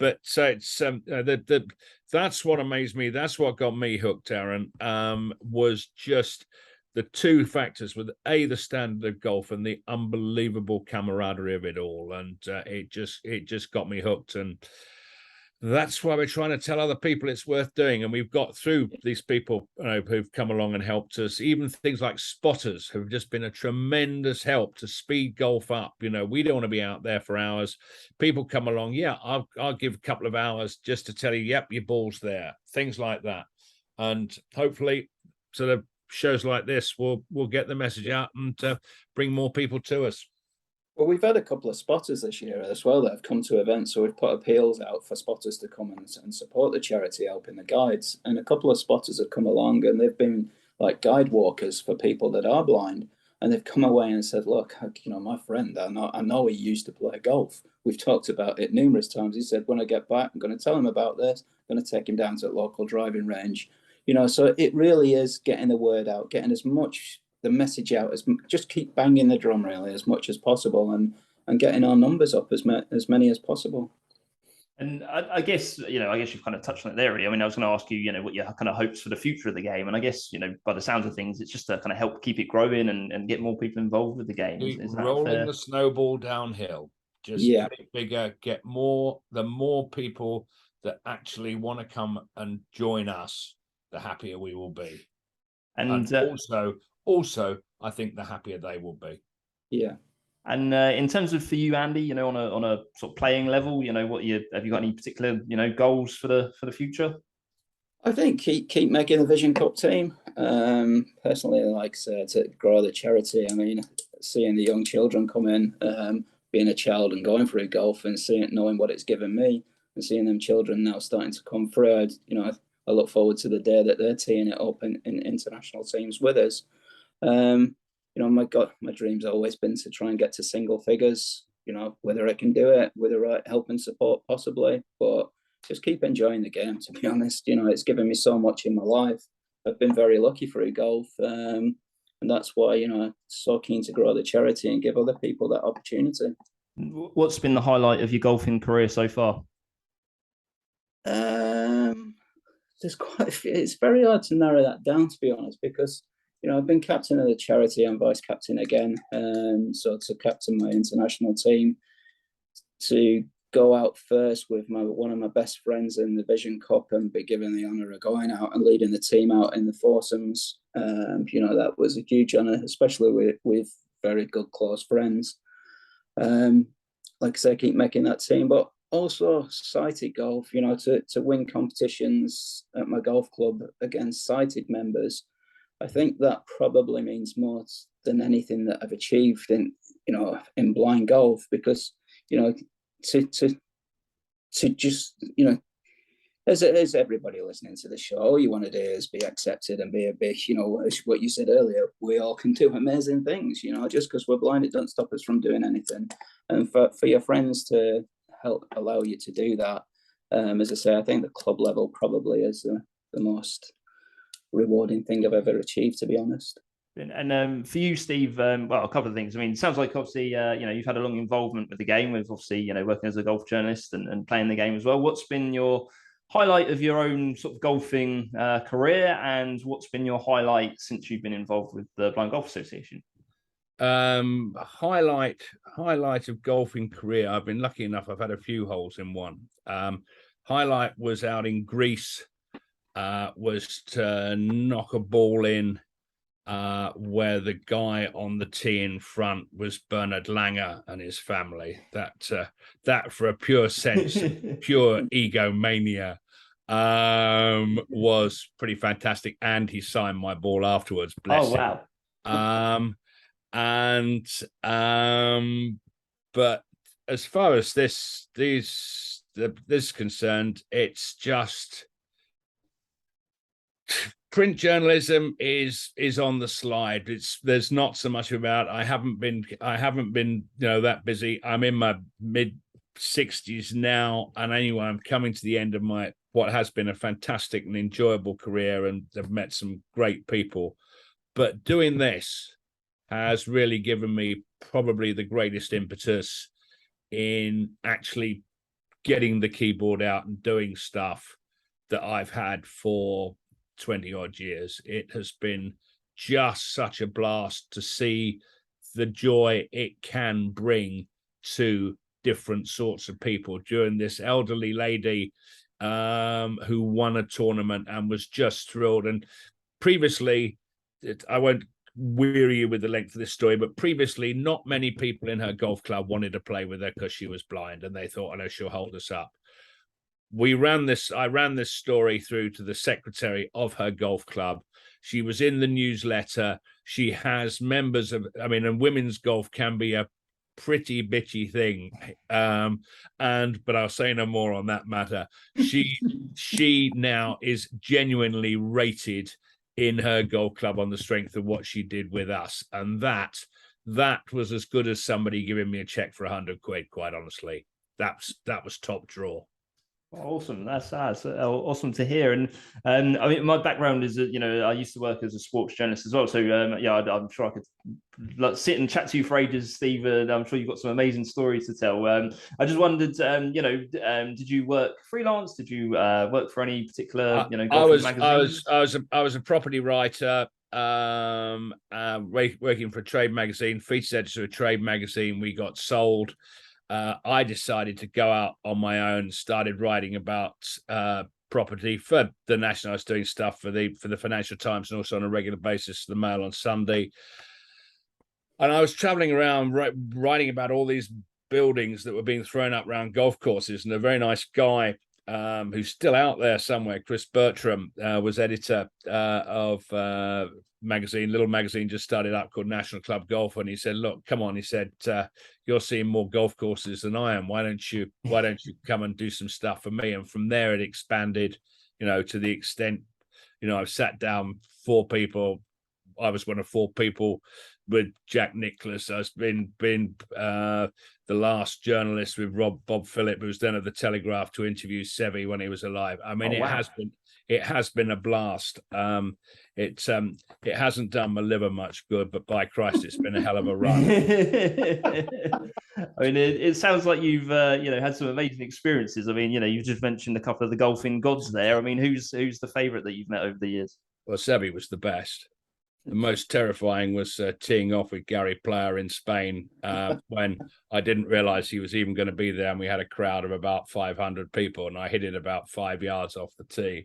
But so it's that's what amazed me. That's what got me hooked, Aaron. Was just the 2 factors with the standard of golf and the unbelievable camaraderie of it all, and it just got me hooked. And that's why we're trying to tell other people it's worth doing. And we've got through these people who've come along and helped us. Even things like spotters have just been a tremendous help to speed golf up. We don't want to be out there for hours. People come along. Yeah, I'll give a couple of hours just to tell you, yep, your ball's there. Things like that. And hopefully sort of shows like this will get the message out and bring more people to us. Well, we've had a couple of spotters this year as well that have come to events, so we've put appeals out for spotters to come and support the charity, helping the guides. And a couple of spotters have come along, and they've been like guide walkers for people that are blind, and they've come away and said, "Look, my friend, I know he used to play golf. We've talked about it numerous times. He said, when I get back, I'm going to tell him about this. I'm going to take him down to the local driving range." So it really is getting the word out, getting as much the message out, just keep banging the drum really as much as possible, and getting our numbers up as many as possible. And I guess you've kind of touched on it there, really. I mean, I was going to ask you, what your kind of hopes for the future of the game, and I guess by the sounds of things, it's just to kind of help keep it growing and get more people involved with the game. Is that rolling fair? The snowball downhill, just get it bigger, get more. The more people that actually want to come and join us, the happier we will be, and also, I think the happier they will be. Yeah. And in terms of for you, Andy, on a sort of playing level, have you got any particular goals for the future? I think keep making the Vision Cup team. Personally, I like to grow the charity. I mean, seeing the young children come in, being a child and going through golf and knowing what it's given me, and seeing them children now starting to come through. I look forward to the day that they're teeing it up in international teams with us. My dream's always been to try and get to single figures. Whether I can do it with the right help and support, possibly, but just keep enjoying the game. To be honest, it's given me so much in my life. I've been very lucky through golf, and that's why I'm so keen to grow the charity and give other people that opportunity. What's been the highlight of your golfing career so far? There's quite a few. It's very hard to narrow that down, to be honest, because I've been captain of the charity and vice captain again. So to captain my international team, to go out first with one of my best friends in the Vision Cup and be given the honour of going out and leading the team out in the foursomes. That was a huge honour, especially with very good close friends. Like I say, keep making that team, but also sighted golf, to win competitions at my golf club against sighted members. I think that probably means more than anything that I've achieved in blind golf, because, to just, as everybody listening to the show, all you want to do is be accepted and be a big, what you said earlier, we all can do amazing things, just because we're blind, it doesn't stop us from doing anything. And for your friends to help allow you to do that, as I say, I think the club level probably is the most rewarding thing I've ever achieved, to be honest. And for you, Steve, well, a couple of things. I mean, it sounds like obviously, you've had a long involvement with the game, with obviously, working as a golf journalist and playing the game as well. What's been your highlight of your own sort of golfing career, and what's been your highlight since you've been involved with the Blind Golf Association? Highlight of golfing career. I've been lucky enough. I've had a few holes in one. Highlight was out in Greece. Was to knock a ball in where the guy on the tee in front was Bernard Langer and his family. That for a pure sense, pure egomania, was pretty fantastic. And he signed my ball afterwards. Bless him. Wow. But as far as this is concerned, it's just print journalism is on the slide. There's not so much about. I haven't been that busy. I'm in my mid-60s now, and anyway, I'm coming to the end of what has been a fantastic and enjoyable career, and I've met some great people. But doing this has really given me probably the greatest impetus in actually getting the keyboard out and doing stuff that I've had for 20 odd years. It has been just such a blast to see the joy it can bring to different sorts of people. During this elderly lady who won a tournament and was just thrilled. And previously, I won't weary you with the length of this story, but previously not many people in her golf club wanted to play with her because she was blind, and they thought, "Oh no, she'll hold us up." I ran this story through to the secretary of her golf club. She was in the newsletter. She has members of, and women's golf can be a pretty bitchy thing. But I'll say no more on that matter. She now is genuinely rated in her golf club on the strength of what she did with us. And that was as good as somebody giving me a check for £100, quite honestly. That was top draw. Awesome. That's awesome to hear. And my background is that, I used to work as a sports journalist as well. So I'm sure I could sit and chat to you for ages, Steve. And I'm sure you've got some amazing stories to tell. I just wondered, did you work freelance? Did you work for any particular, magazine? I was a property writer, working for a trade magazine, featured editor of a trade magazine. We got sold. I decided to go out on my own, started writing about property for the National. I was doing stuff for the Financial Times and also on a regular basis the Mail on Sunday. And I was traveling around writing about all these buildings that were being thrown up around golf courses. And a very nice guy who's still out there somewhere, Chris Bertram, was editor of little magazine just started up called National Club Golf, and he said, "Look, come on," he said, "you're seeing more golf courses than I am. Why don't you come and do some stuff for me?" And from there it expanded, to the extent, I've sat down 4 people. I was one of 4 people with Jack Nicklaus. I've been the last journalist with Bob Phillip, who was then at the Telegraph, to interview Seve when he was alive. It has been a blast. It hasn't done my liver much good, but by Christ, it's been a hell of a run. It sounds like you've had some amazing experiences. You just mentioned a couple of the golfing gods there. Who's the favourite that you've met over the years? Well, Seve was the best. The most terrifying was teeing off with Gary Player in Spain when I didn't realise he was even going to be there, and we had a crowd of about 500 people, and I hit it about 5 yards off the tee.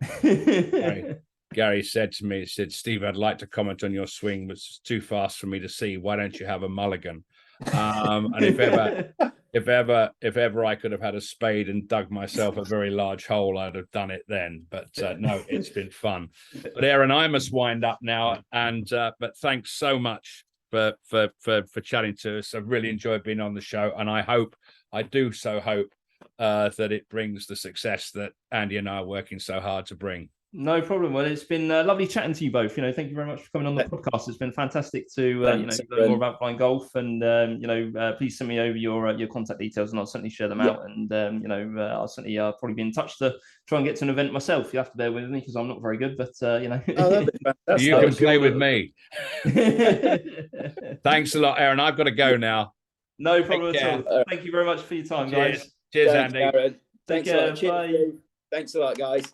Gary said to me, he said, "Steve, I'd like to comment on your swing, but it's too fast for me to see. Why don't you have a mulligan?" And if ever I could have had a spade and dug myself a very large hole, I'd have done it then. But no, it's been fun. But Aaron, I must wind up now. And but thanks so much for chatting to us. I've really enjoyed being on the show, and I do hope that it brings the success that Andy and I are working so hard to bring. No problem. Well, it's been lovely chatting to you both. Thank you very much for coming on the podcast. It's been fantastic to learn more about blind golf, and please send me over your contact details, and I'll certainly share them out. And I'll certainly probably be in touch to try and get to an event myself. You have to bear with me because I'm not very good, but Oh, that'd be fantastic. You can play with me. Thanks a lot, Aaron. I've got to go now. No problem at all. Thank you very much for your time, guys. Cheers, Thanks, Andy. Aaron. Take care. Bye. Thanks a lot, guys.